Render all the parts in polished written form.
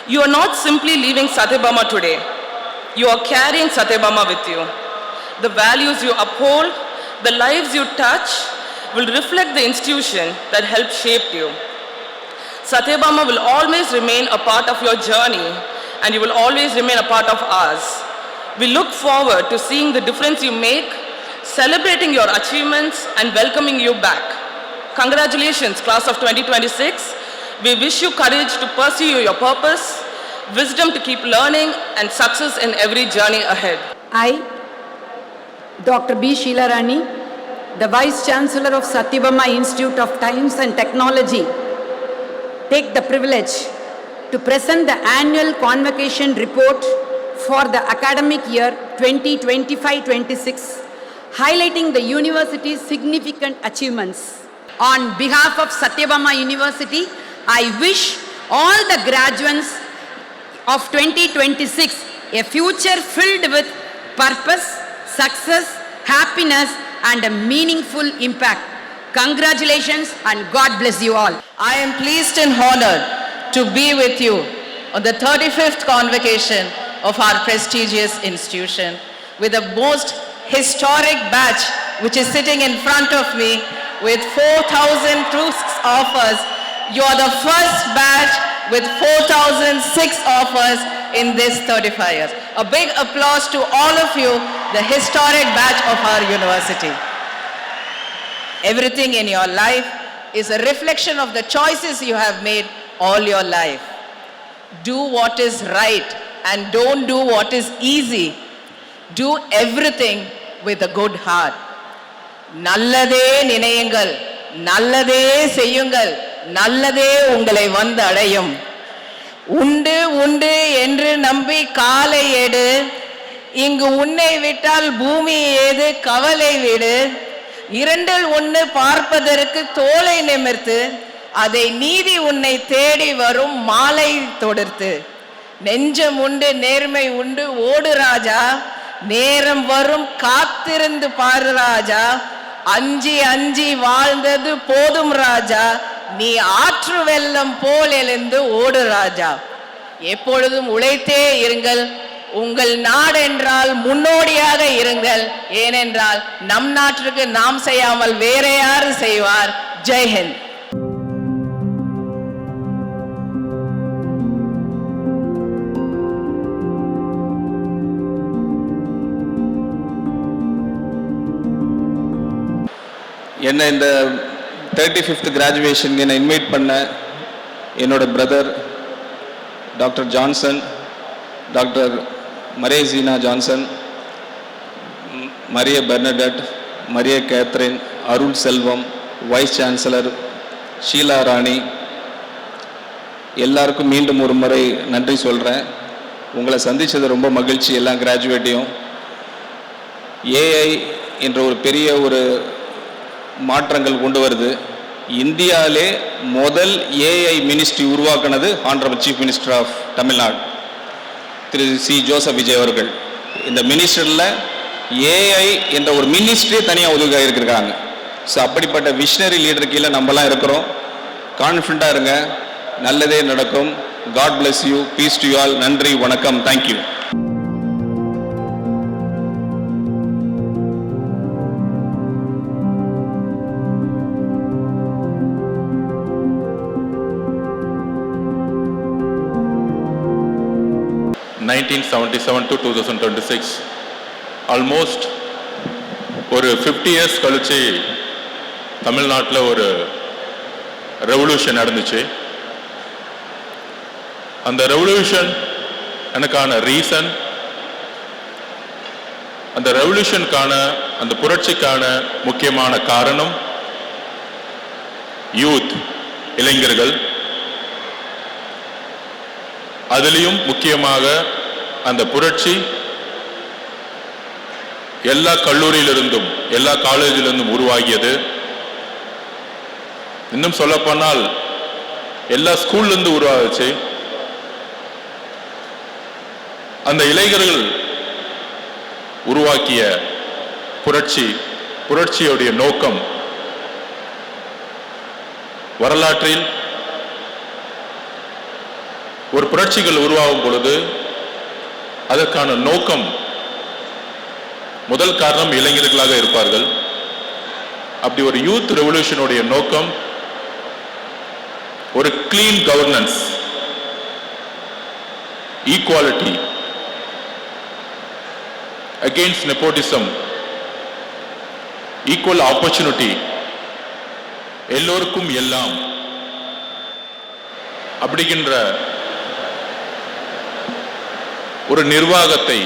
You are not simply leaving Satyabama today. You are carrying Satyabama with you. The values you uphold, the lives you touch, will reflect the institution that helped shape you. Satyabama will always remain a part of your journey, and you will always remain a part of ours. We look forward to seeing the difference you make, celebrating your achievements, and welcoming you back. Congratulations, class of 2026. We wish you courage to pursue your purpose, wisdom to keep learning, and success in every journey ahead. I, Dr. B. Sheila Rani, the Vice Chancellor of Satyabama Institute of Science and Technology, take the privilege to present the annual convocation report for the academic year 2025-26, highlighting the university's significant achievements. On behalf of Satyabama University, I wish all the graduates of 2026 a future filled with purpose, success, happiness, and a meaningful impact. Congratulations and God bless you all. I am pleased and honored to be with you on the 35th convocation of our prestigious institution with the most historic batch which is sitting in front of me with 4,000 true offers. You are the first batch with 4,006 offers in this 35 years. A big applause to all of you, the historic batch of our university. Everything in your life is a reflection of the choices you have made all your life. Do what is right and don't do what is easy. Do everything with a good heart. நல்லதே நினையுங்கள், நல்லதே செய்யுங்கள், நல்லதே உங்களை வந்து அடையும். உண்டு உண்டு என்று நம்பி காலை எடு, இங்கு உன்னை விட்டால் பூமி ஏது கவலை விடு. இரண்டில் ஒன்று பார்ப்பதற்கு தோலை நிமிர்த்து, அதை நீதி உன்னை தேடி வரும் மாலை தொடுத்து. நெஞ்சம் உண்டு நேர்மை உண்டு ஓடு ராஜா, நேரம் வரும் காத்திருந்து பாரு ராஜா. அஞ்சி அஞ்சி வாழ்ந்தது போதும் ராஜா, நீ ஆற்று வெள்ளம் போல் எழுந்து ஓடு ராஜா. எப்பொழுதும் உழைத்தே இருங்கள். உங்கள் நாடு என்றால் முன்னோடியாக இருங்கள். ஏனென்றால் நம் நாட்டிற்கு நாம் செய்யாமல் வேற யாரு செய்வார்? ஜெய் ஹிந்த். என்ன இந்த 35th கிராஜுவேஷனுக்கு என்னை இன்வைட் பண்ண என்னோட brother doctor Johnson, doctor Mareseena Johnson, Maria Bernadette, Maria Catherine, Arul Selvam, vice chancellor Sheela Rani, எல்லாருக்கும் மீண்டும் ஒரு முறை நன்றி சொல்கிறேன். உங்களை சந்தித்தது ரொம்ப மகிழ்ச்சி. எல்லா கிராஜுவேட்டையும் ஏஐ என்ற ஒரு பெரிய ஒரு மாற்றங்கள் கொண்டு வருது. இந்தியாவிலே முதல் ஏஐ மினிஸ்ட்ரி உருவாக்குனது honourable chief minister of Tamil Nadu Thiru C Joseph Vijay அவர்கள். இந்த மினிஸ்டரில் ஏஐ என்ற ஒரு மினிஸ்ட்ரியே தனியாக ஒதுக்க இருக்கிறாங்க. ஸோ அப்படிப்பட்ட விஷனரி லீடர் கீழே நம்மலாம் இருக்கிறோம். கான்ஃபிடண்ட்டாக இருங்க, நல்லதே நடக்கும். God bless you. Peace to you all. நன்றி, வணக்கம், தேங்க்யூ. to 2026 ஆல்மோஸ்ட் ஒரு 50 இயர்ஸ் கழிச்சு தமிழ்நாட்டில் ஒரு ரெவல்யூஷன் நடந்துச்சு. அந்த ரெவல்யூஷன் எனக்கான ரீசன், அந்த ரெவல்யூஷனுக்கான அந்த புரட்சிக்கான முக்கியமான காரணம் யூத், இளைஞர்கள். அதிலையும் முக்கியமாக அந்த புரட்சி எல்லா கல்லூரியிலிருந்தும் எல்லா காலேஜிலிருந்தும் உருவாகியது. இன்னும் சொல்லப்போனால் எல்லா ஸ்கூல்லிருந்து உருவாச்சு. அந்த இளைஞர்கள் உருவாக்கிய புரட்சியுடைய நோக்கம் வரலாற்றில் ஒரு புரட்சிகள் உருவாகும் பொழுது அதற்கான நோக்கம், முதல் காரணம் இளைஞர்களாக இருப்பார்கள். அப்படி ஒரு யூத் ரெவல்யூஷனுடைய நோக்கம் ஒரு clean governance, equality, against nepotism, equal opportunity, எல்லோருக்கும் எல்லாம் அப்படிங்கிற ஒரு நிர்வாகத்தை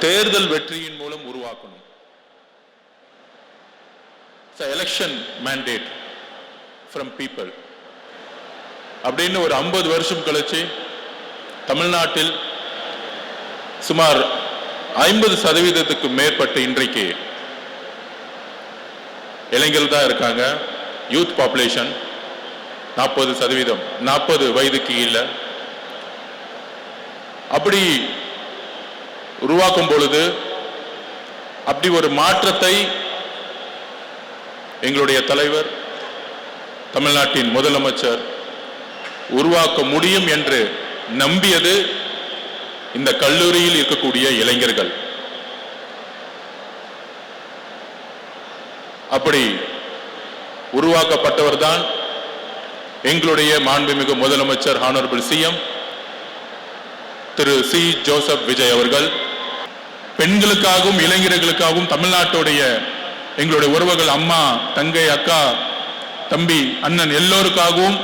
தேர்தல் வெற்றியின் மூலம் உருவாக்கணும். எலெக்ஷன் மேண்டேட் ஃப்ரம் பீப்புள் அப்படின்னு ஒரு 50 வருஷம் கழிச்சு தமிழ்நாட்டில் சுமார் 50% மேற்பட்ட இன்றைக்கு இளைஞர்கள் தான் இருக்காங்க. யூத் பாப்புலேஷன் 40%, 40 வயதுக்கு இல்லை. அப்படி உருவாக்கும் பொழுது அப்படி ஒரு மாற்றத்தை எங்களுடைய தலைவர், தமிழ்நாட்டின் முதலமைச்சர் உருவாக்க முடியும் என்று நம்பியது இந்த கல்லூரியில் இருக்கக்கூடிய இளைஞர்கள். அப்படி உருவாக்கப்பட்டவர் தான் எங்களுடைய மாண்புமிகு முதலமைச்சர் ஹானரபிள் சிஎம் திரு சி. ஜோசப் விஜய் அவர்கள். பெண்களுக்காகவும் இளைஞர்களுக்காகவும் தமிழ்நாட்டுடைய எங்களுடைய உறவுகள், அம்மா, தங்கை, அக்கா, தம்பி, அண்ணன் எல்லோருக்காகவும்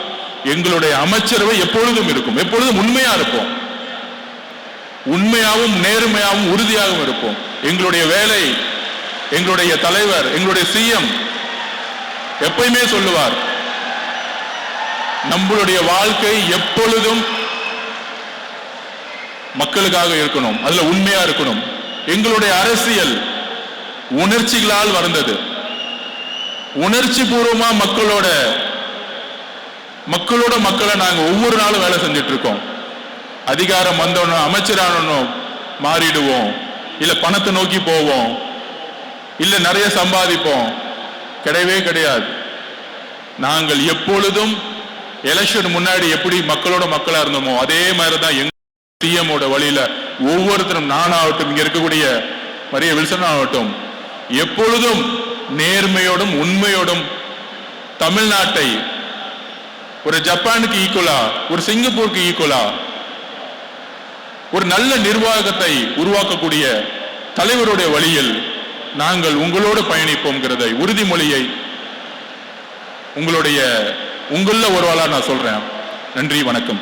எங்களுடைய அமைச்சரவை எப்பொழுதும் இருக்கும். எப்பொழுதும் உண்மையா இருப்போம். உண்மையாகவும் நேர்மையாகவும் உறுதியாகவும் இருப்போம். எங்களுடைய வேலை, எங்களுடைய தலைவர், எங்களுடைய சிஎம் எப்பயுமே சொல்லுவார், நம்மளுடைய வாழ்க்கை எப்பொழுதும் மக்களுக்காக இருக்கணும், அதுல உண்மையா இருக்கணும். எங்களுடைய அரசியல் உணர்ச்சிகளால் வந்தது. உணர்ச்சி பூர்வமா மக்களை நாங்க ஒவ்வொரு நாளும் வேலை செஞ்சுட்டு இருக்கோம். அதிகாரம் வந்தோம், அமைச்சரானோம் மாறிடுவோம், இல்ல பணத்தை நோக்கி போவோம், இல்ல நிறைய சம்பாதிப்போம். கிடையவே கிடையாது. நாங்கள் எப்பொழுதும் எலெக்ஷன் முன்னாடி எப்படி மக்களா இருந்தோமோ அதே மாதிரிதான் எங்க சிஎம்மோட வழியில ஒவ்வொருத்தரும், நானாகட்டும், இங்க இருக்கக்கூடிய மரிய வில்சன் ஆகட்டும், எப்பொழுதும் நேர்மையோடும் உண்மையோடும் தமிழ்நாட்டை ஒரு ஜப்பானுக்கு ஈக்குவலா, ஒரு சிங்கப்பூருக்கு ஈக்குவலா, ஒரு நல்ல நிர்வாகத்தை உருவாக்கக்கூடிய தலைவருடைய வழியில் நாங்கள் உங்களோடு பயணிப்போம்ங்கிறதை உறுதிமொழியை உங்கள ஒருவாளா நான் சொல்றேன். நன்றி, வணக்கம்.